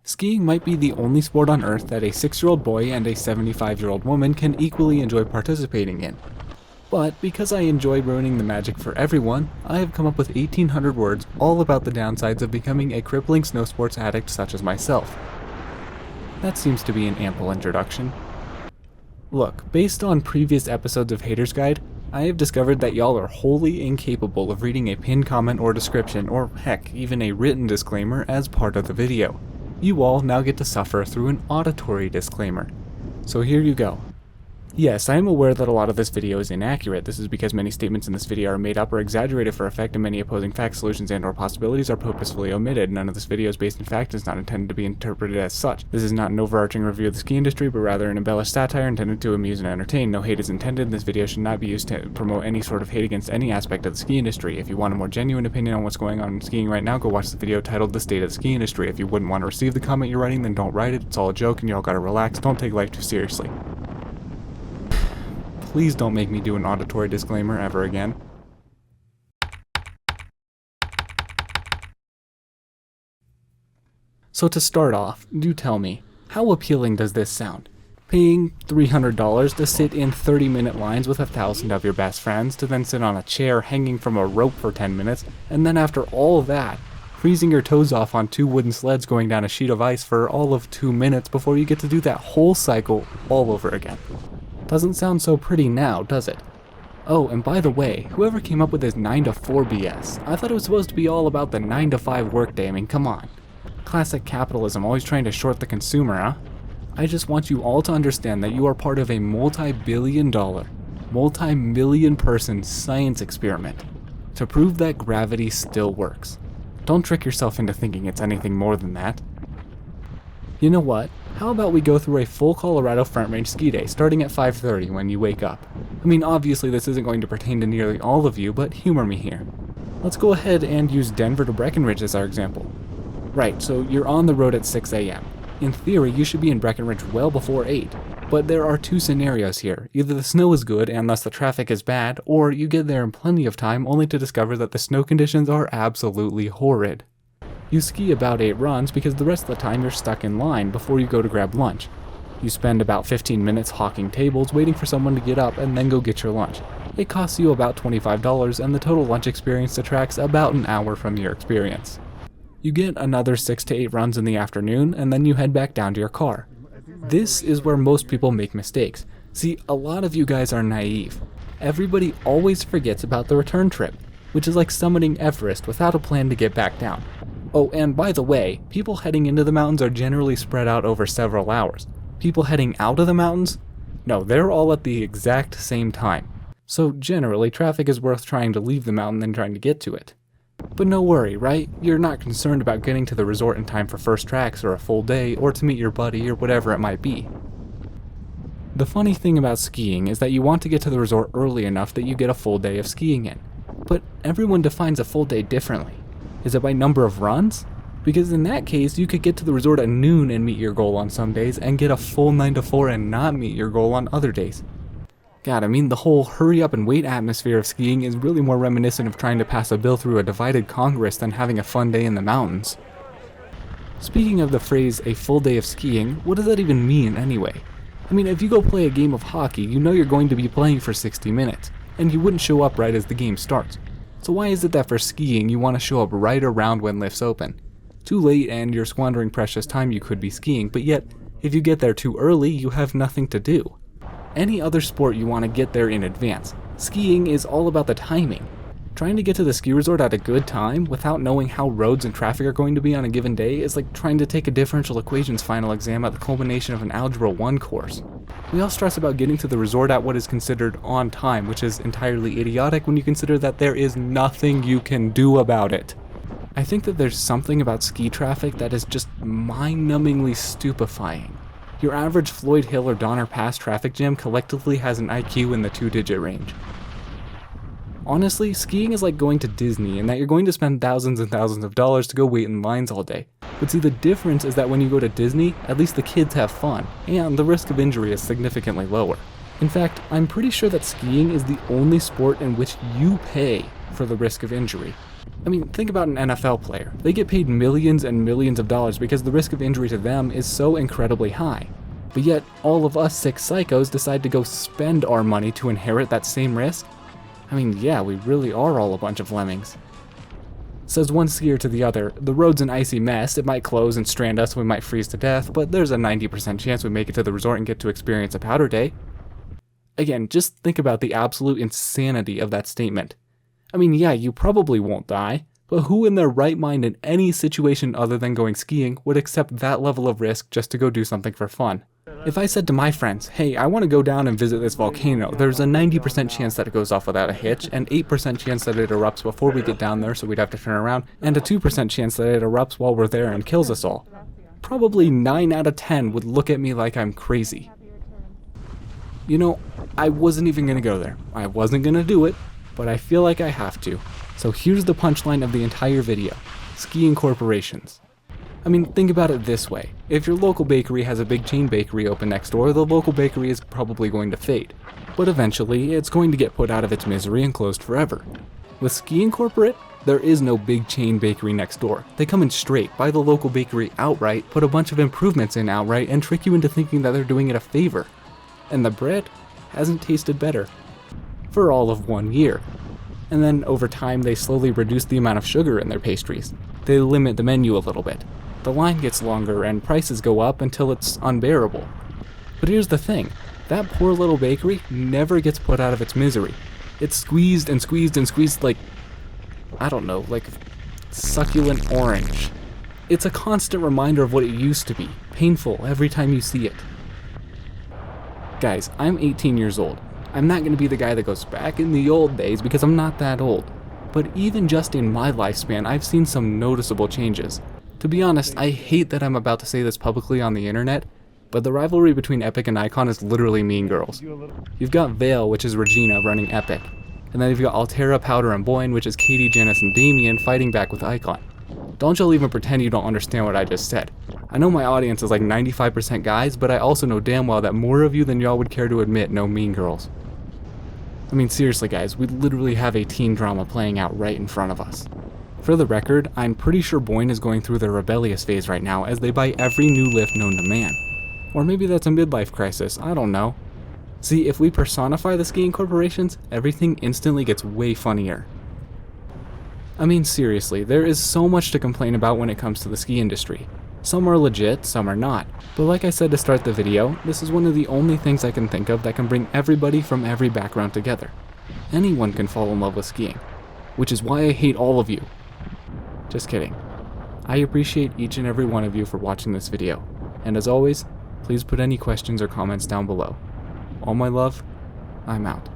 Skiing might be the only sport on Earth that a 6-year-old boy and a 75-year-old woman can equally enjoy participating in. But because I enjoy ruining the magic for everyone, I have come up with 1,800 words all about the downsides of becoming a crippling snow sports addict such as myself. That seems to be an ample introduction. Look, based on previous episodes of Haters Guide, I have discovered that y'all are wholly incapable of reading a pinned comment or description, or heck, even a written disclaimer as part of the video. You all now get to suffer through an auditory disclaimer. So here you go. Yes, I am aware that a lot of this video is inaccurate. This is because many statements in this video are made up or exaggerated for effect, and many opposing facts, solutions, and/or possibilities are purposefully omitted. None of this video is based in fact and is not intended to be interpreted as such. This is not an overarching review of the ski industry, but rather an embellished satire intended to amuse and entertain. No hate is intended. This video should not be used to promote any sort of hate against any aspect of the ski industry. If you want a more genuine opinion on what's going on in skiing right now, go watch the video titled The State of the Ski Industry. If you wouldn't want to receive the comment you're writing, then don't write it. It's all a joke and y'all gotta relax. Don't take life too seriously. Please don't make me do an auditory disclaimer ever again. So to start off, do tell me, how appealing does this sound? Paying $300 to sit in 30-minute lines with 1,000 of your best friends, to then sit on a chair hanging from a rope for 10 minutes, and then after all that, freezing your toes off on 2 wooden sleds going down a sheet of ice for all of 2 minutes before you get to do that whole cycle all over again. Doesn't sound so pretty now, does it? Oh, and by the way, whoever came up with this 9 to 4 BS, I thought it was supposed to be all about the 9 to 5 workday. I mean, come on. Classic capitalism, always trying to short the consumer, huh? I just want you all to understand that you are part of a multi-billion dollar, multi-million person science experiment to prove that gravity still works. Don't trick yourself into thinking it's anything more than that. You know what? How about we go through a full Colorado Front Range ski day, starting at 5:30 when you wake up? I mean, obviously this isn't going to pertain to nearly all of you, but humor me here. Let's go ahead and use Denver to Breckenridge as our example. Right, so you're on the road at 6 a.m. In theory, you should be in Breckenridge well before 8, but there are 2 scenarios here. Either the snow is good and thus the traffic is bad, or you get there in plenty of time only to discover that the snow conditions are absolutely horrid. You ski about 8 runs because the rest of the time you're stuck in line before you go to grab lunch. You spend about 15 minutes hawking tables waiting for someone to get up and then go get your lunch. It costs you about $25 and the total lunch experience detracts about an hour from your experience. You get another 6 to 8 runs in the afternoon and then you head back down to your car. This is where most people make mistakes. See, a lot of you guys are naive. Everybody always forgets about the return trip, which is like summiting Everest without a plan to get back down. Oh, and by the way, people heading into the mountains are generally spread out over several hours. People heading out of the mountains? No, they're all at the exact same time. So generally, traffic is worth trying to leave the mountain than trying to get to it. But no worry, right? You're not concerned about getting to the resort in time for first tracks or a full day, or to meet your buddy or whatever it might be. The funny thing about skiing is that you want to get to the resort early enough that you get a full day of skiing in. But everyone defines a full day differently. Is it by number of runs? Because in that case, you could get to the resort at noon and meet your goal on some days, and get a full 9 to 4 and not meet your goal on other days. God, I mean, the whole hurry up and wait atmosphere of skiing is really more reminiscent of trying to pass a bill through a divided Congress than having a fun day in the mountains. Speaking of the phrase, a full day of skiing, what does that even mean anyway? I mean, if you go play a game of hockey, you know you're going to be playing for 60 minutes, and you wouldn't show up right as the game starts. So why is it that for skiing you want to show up right around when lifts open? Too late and you're squandering precious time you could be skiing, but yet, if you get there too early, you have nothing to do. Any other sport you want to get there in advance. Skiing is all about the timing. Trying to get to the ski resort at a good time without knowing how roads and traffic are going to be on a given day is like trying to take a differential equations final exam at the culmination of an Algebra 1 course. We all stress about getting to the resort at what is considered on time, which is entirely idiotic when you consider that there is nothing you can do about it. I think that there's something about ski traffic that is just mind-numbingly stupefying. Your average Floyd Hill or Donner Pass traffic jam collectively has an IQ in the 2-digit range. Honestly, skiing is like going to Disney in that you're going to spend thousands and thousands of dollars to go wait in lines all day. But see, the difference is that when you go to Disney, at least the kids have fun, and the risk of injury is significantly lower. In fact, I'm pretty sure that skiing is the only sport in which you pay for the risk of injury. I mean, think about an NFL player. They get paid millions and millions of dollars because the risk of injury to them is so incredibly high. But yet, all of us sick psychos decide to go spend our money to inherit that same risk? I mean, yeah, we really are all a bunch of lemmings. Says one skier to the other, the road's an icy mess, it might close and strand us, we might freeze to death, but there's a 90% chance we make it to the resort and get to experience a powder day. Again, just think about the absolute insanity of that statement. I mean, yeah, you probably won't die, but who in their right mind in any situation other than going skiing would accept that level of risk just to go do something for fun? If I said to my friends, hey, I want to go down and visit this volcano, there's a 90% chance that it goes off without a hitch, an 8% chance that it erupts before we get down there so we'd have to turn around, and a 2% chance that it erupts while we're there and kills us all. Probably 9 out of 10 would look at me like I'm crazy. You know, I wasn't even going to go there. I wasn't going to do it, but I feel like I have to. So here's the punchline of the entire video. Skiing corporations. I mean, think about it this way. If your local bakery has a big chain bakery open next door, the local bakery is probably going to fade. But eventually, it's going to get put out of its misery and closed forever. With Skiing Corporate, there is no big chain bakery next door. They come in straight, buy the local bakery outright, put a bunch of improvements in outright, and trick you into thinking that they're doing it a favor. And the bread hasn't tasted better. For all of 1 year. And then over time, they slowly reduce the amount of sugar in their pastries. They limit the menu a little bit. The line gets longer and prices go up until it's unbearable. But here's the thing, that poor little bakery never gets put out of its misery. It's squeezed and squeezed and squeezed like, I don't know, like succulent orange. It's a constant reminder of what it used to be, painful every time you see it. Guys, I'm 18 years old. I'm not going to be the guy that goes back in the old days because I'm not that old. But even just in my lifespan, I've seen some noticeable changes. To be honest, I hate that I'm about to say this publicly on the internet, but the rivalry between Epic and Icon is literally Mean Girls. You've got Vale, which is Regina, running Epic. And then you've got Altera, Powder, and Boyne, which is Katie, Janice, and Damien fighting back with Icon. Don't y'all even pretend you don't understand what I just said. I know my audience is like 95% guys, but I also know damn well that more of you than y'all would care to admit know Mean Girls. I mean, seriously guys, we literally have a teen drama playing out right in front of us. For the record, I'm pretty sure Boyne is going through their rebellious phase right now as they buy every new lift known to man. Or maybe that's a midlife crisis, I don't know. See, if we personify the skiing corporations, everything instantly gets way funnier. I mean, seriously, there is so much to complain about when it comes to the ski industry. Some are legit, some are not. But like I said to start the video, this is one of the only things I can think of that can bring everybody from every background together. Anyone can fall in love with skiing, which is why I hate all of you. Just kidding. I appreciate each and every one of you for watching this video, and as always, please put any questions or comments down below. All my love, I'm out.